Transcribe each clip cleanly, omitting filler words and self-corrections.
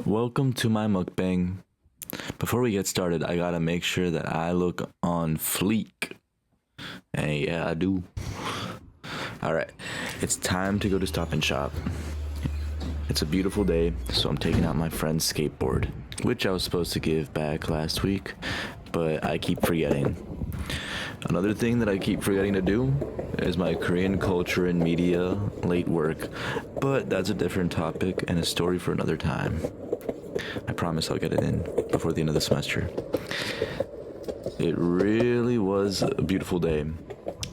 Welcome to my mukbang. Before we get started, I gotta make sure that I look on fleek. And yeah, I do. Alright, it's time to go to Stop and Shop. It's a beautiful day, so I'm taking out my friend's skateboard, which I was supposed to give back last week, but I keep forgetting. Another thing that I keep forgetting to do is my Korean culture and media late work, but that's a different topic and a story for another time. I promise I'll get it in before the end of the semester. It really was a beautiful day.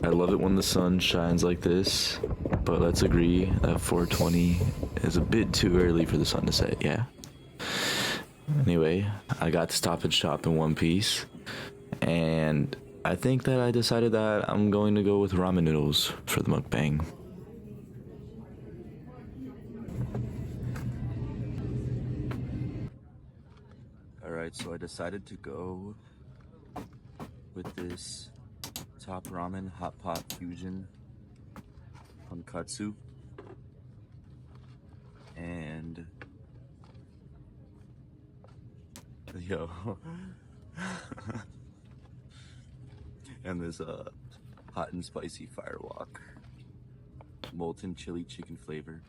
I love it when the sun shines like this, but let's agree that 4:20 is a bit too early for the sun to set, yeah? Anyway, I got to Stop and Shop in one piece, and I think that I decided that I'm going to go with ramen noodles for the mukbang. Alright, so I decided to go with this Top Ramen Hot Pot Fusion Tonkatsu. And yo and this hot and spicy firewalk molten chili chicken flavor.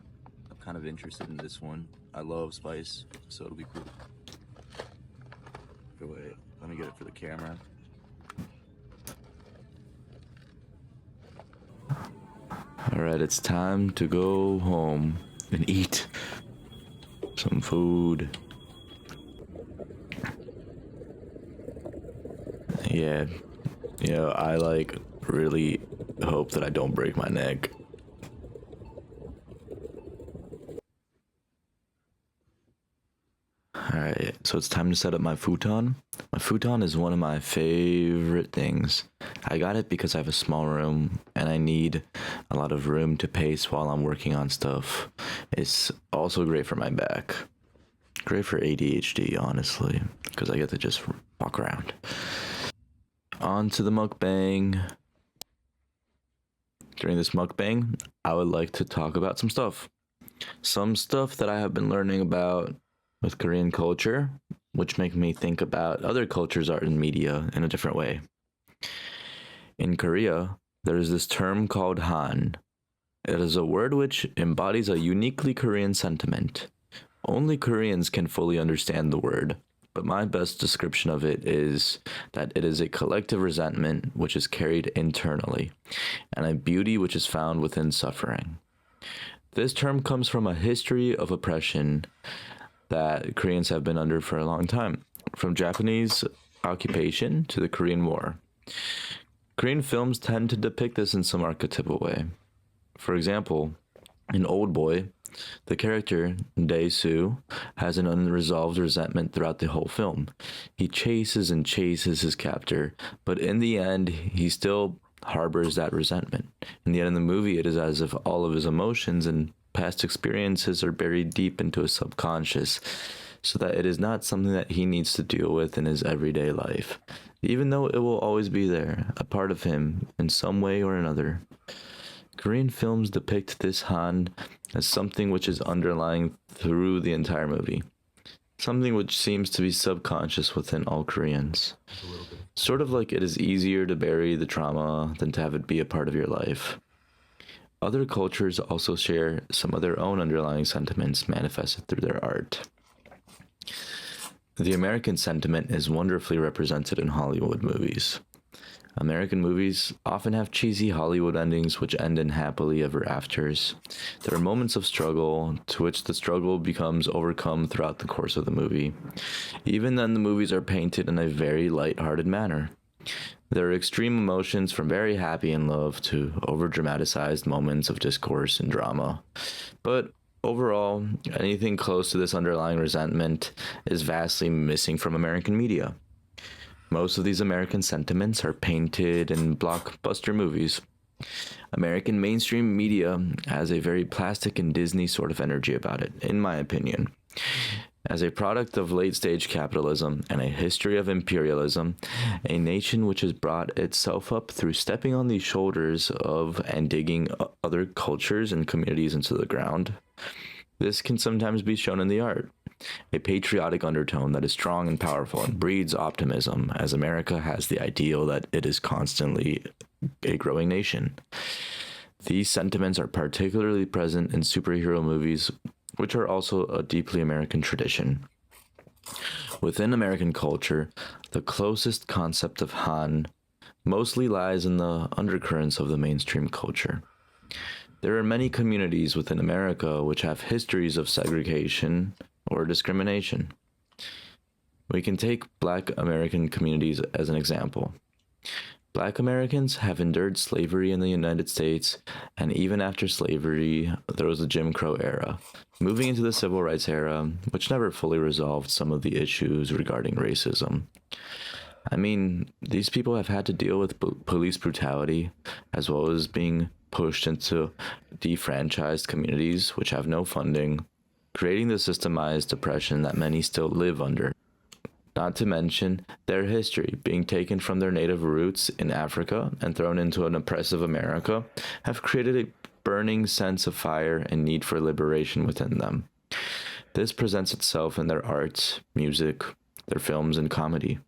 I'm kind of interested in this one. I love spice, so it'll be cool. Wait, let me get it for the camera. Alright, it's time to go home and eat some food. Yeah, I really hope that I don't break my neck. Alright, so it's time to set up my futon. My futon is one of my favorite things. I got it because I have a small room and I need a lot of room to pace while I'm working on stuff. It's also great for my back. Great for ADHD, honestly, because I get to just walk around. On to the mukbang. During this mukbang, I would like to talk about some stuff. Some stuff that I have been learning about with Korean culture, which make me think about other cultures' art and media in a different way. In Korea, there is this term called Han. It is a word which embodies a uniquely Korean sentiment. Only Koreans can fully understand the word, but my best description of it is that it is a collective resentment which is carried internally, and a beauty which is found within suffering. This term comes from a history of oppression that Koreans have been under for a long time, from Japanese occupation to the Korean War. Korean films tend to depict this in some archetypal way. For example, in Old Boy, the character, Dae-soo, has an unresolved resentment throughout the whole film. He chases and chases his captor, but in the end, he still harbors that resentment. In the end of the movie, it is as if all of his emotions and past experiences are buried deep into his subconscious, so that it is not something that he needs to deal with in his everyday life, even though it will always be there, a part of him in some way or another. Korean films depict this Han as something which is underlying through the entire movie, something which seems to be subconscious within all Koreans. Sort of like it is easier to bury the trauma than to have it be a part of your life. Other cultures also share some of their own underlying sentiments manifested through their art. The American sentiment is wonderfully represented in Hollywood movies. American movies often have cheesy Hollywood endings which end in happily ever afters. There are moments of struggle, to which the struggle becomes overcome throughout the course of the movie. Even then, the movies are painted in a very light-hearted manner. There are extreme emotions from very happy in love to over-dramatized moments of discourse and drama. But overall, anything close to this underlying resentment is vastly missing from American media. Most of these American sentiments are painted in blockbuster movies. American mainstream media has a very plastic and Disney sort of energy about it, in my opinion. As a product of late-stage capitalism and a history of imperialism, a nation which has brought itself up through stepping on the shoulders of and digging other cultures and communities into the ground, this can sometimes be shown in the art. a patriotic undertone that is strong and powerful and breeds optimism, as America has the ideal that it is constantly a growing nation. These sentiments are particularly present in superhero movies, which are also a deeply American tradition. Within American culture, the closest concept of Han mostly lies in the undercurrents of the mainstream culture. There are many communities within America which have histories of segregation or discrimination. We can take Black American communities as an example. Black Americans have endured slavery in the United States, and even after slavery, there was the Jim Crow era, moving into the Civil Rights era, which never fully resolved some of the issues regarding racism. I mean, these people have had to deal with police brutality, as well as being pushed into defranchised communities which have no funding, creating the systemized oppression that many still live under. Not to mention their history, being taken from their native roots in Africa and thrown into an oppressive America, have created a burning sense of fire and need for liberation within them. This presents itself in their art, music, their films, and comedy.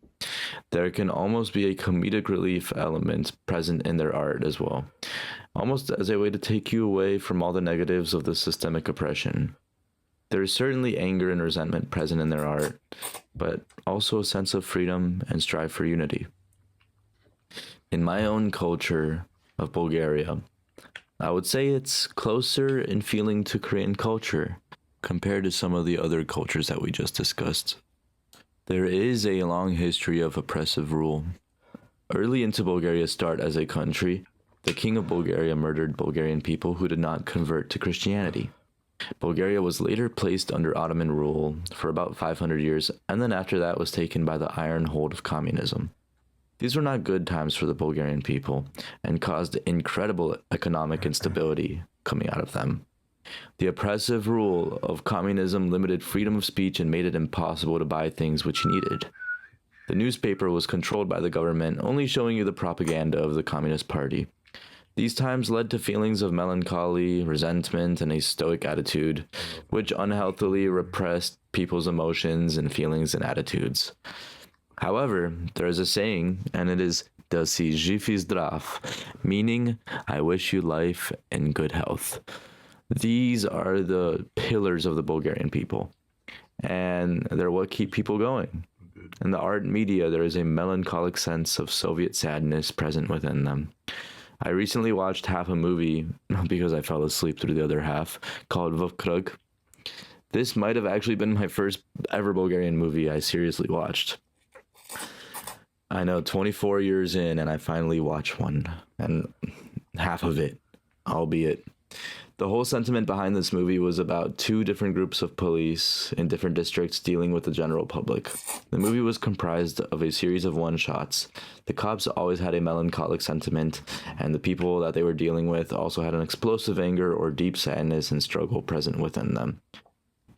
There can almost be a comedic relief element present in their art as well, almost as a way to take you away from all the negatives of the systemic oppression. There is certainly anger and resentment present in their art, but also a sense of freedom and strive for unity. In my own culture of Bulgaria, I would say it's closer in feeling to Korean culture compared to some of the other cultures that we just discussed. There is a long history of oppressive rule. Early into Bulgaria's start as a country, the king of Bulgaria murdered Bulgarian people who did not convert to Christianity. Bulgaria was later placed under Ottoman rule for about 500 years, and then after that was taken by the iron hold of communism. These were not good times for the Bulgarian people, and caused incredible economic instability coming out of them. The oppressive rule of communism limited freedom of speech and made it impossible to buy things which you needed. The newspaper was controlled by the government, only showing you the propaganda of the Communist Party. These times led to feelings of melancholy, resentment, and a stoic attitude, which unhealthily repressed people's emotions and feelings and attitudes. However, there is a saying, and it is "Da si živ i zdrav," meaning, I wish you life and good health. These are the pillars of the Bulgarian people, and they're what keep people going. In the art and media, there is a melancholic sense of Soviet sadness present within them. I recently watched half a movie, because I fell asleep through the other half, called Vkrug. This might have actually been my first ever Bulgarian movie I seriously watched. I know, 24 years in, and I finally watched one, and half of it, albeit. The whole sentiment behind this movie was about two different groups of police in different districts dealing with the general public. The movie was comprised of a series of one-shots. The cops always had a melancholic sentiment, and the people that they were dealing with also had an explosive anger or deep sadness and struggle present within them.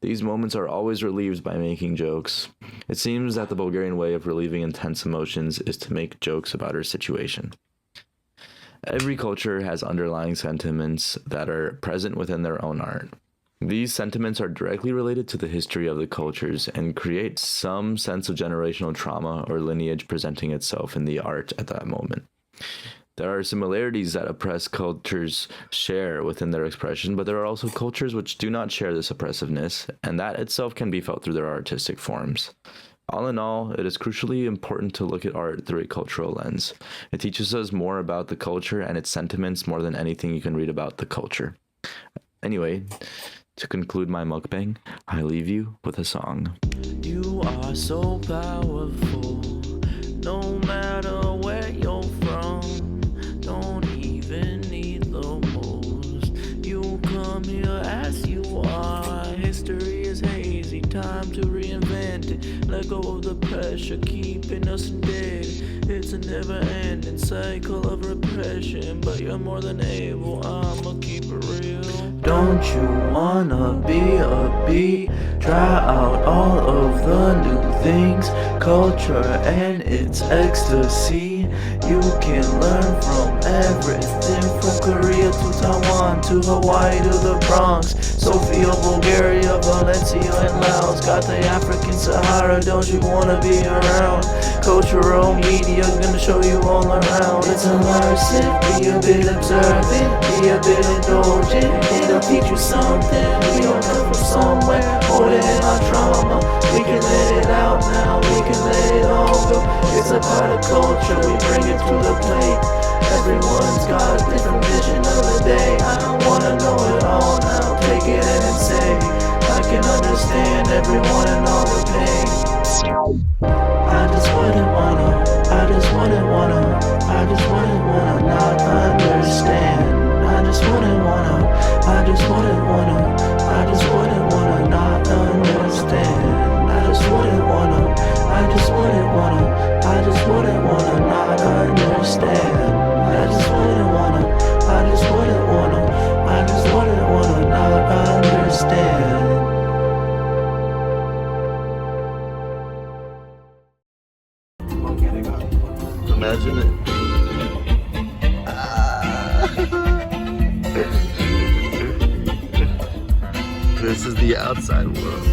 These moments are always relieved by making jokes. It seems that the Bulgarian way of relieving intense emotions is to make jokes about our situation. Every culture has underlying sentiments that are present within their own art. These sentiments are directly related to the history of the cultures and create some sense of generational trauma or lineage presenting itself in the art at that moment. There are similarities that oppressed cultures share within their expression, but there are also cultures which do not share this oppressiveness, and that itself can be felt through their artistic forms. All in all, it is crucially important to look at art through a cultural lens. It teaches us more about the culture and its sentiments more than anything you can read about the culture. Anyway, to conclude my mukbang, I leave you with a song. You are so powerful, no matter where you're from. Don't even need the most. You come here as you are. History is hazy, time to reinvent it. Let go of the pressure, keeping us dead. It's a never-ending cycle of repression, but you're more than able, I'ma keep it real. Don't you wanna be upbeat? Try out all of the new things, culture and its ecstasy. You can learn from everything, from Korea to Taiwan to Hawaii to the Bronx, Sofia, Bulgaria, Valencia and Laos. Got the African Sahara, don't you wanna be around? Cultural media gonna show you all around. It's immersive, be a bit observant, be a bit indulgent. It'll teach you something, we all come from somewhere, holding in our trauma. We can let it out now, we can let it all go. It's a part of culture, we bring it to the plate. Everyone's got a different vision of the day. I don't wanna know it all now, take it in and say I can understand everyone and all the pain. I just wouldn't wanna not understand. I just wouldn't wanna not understand. I just wouldn't wanna not understand. I just wouldn't wanna not understand. Imagine it. This is the outside world.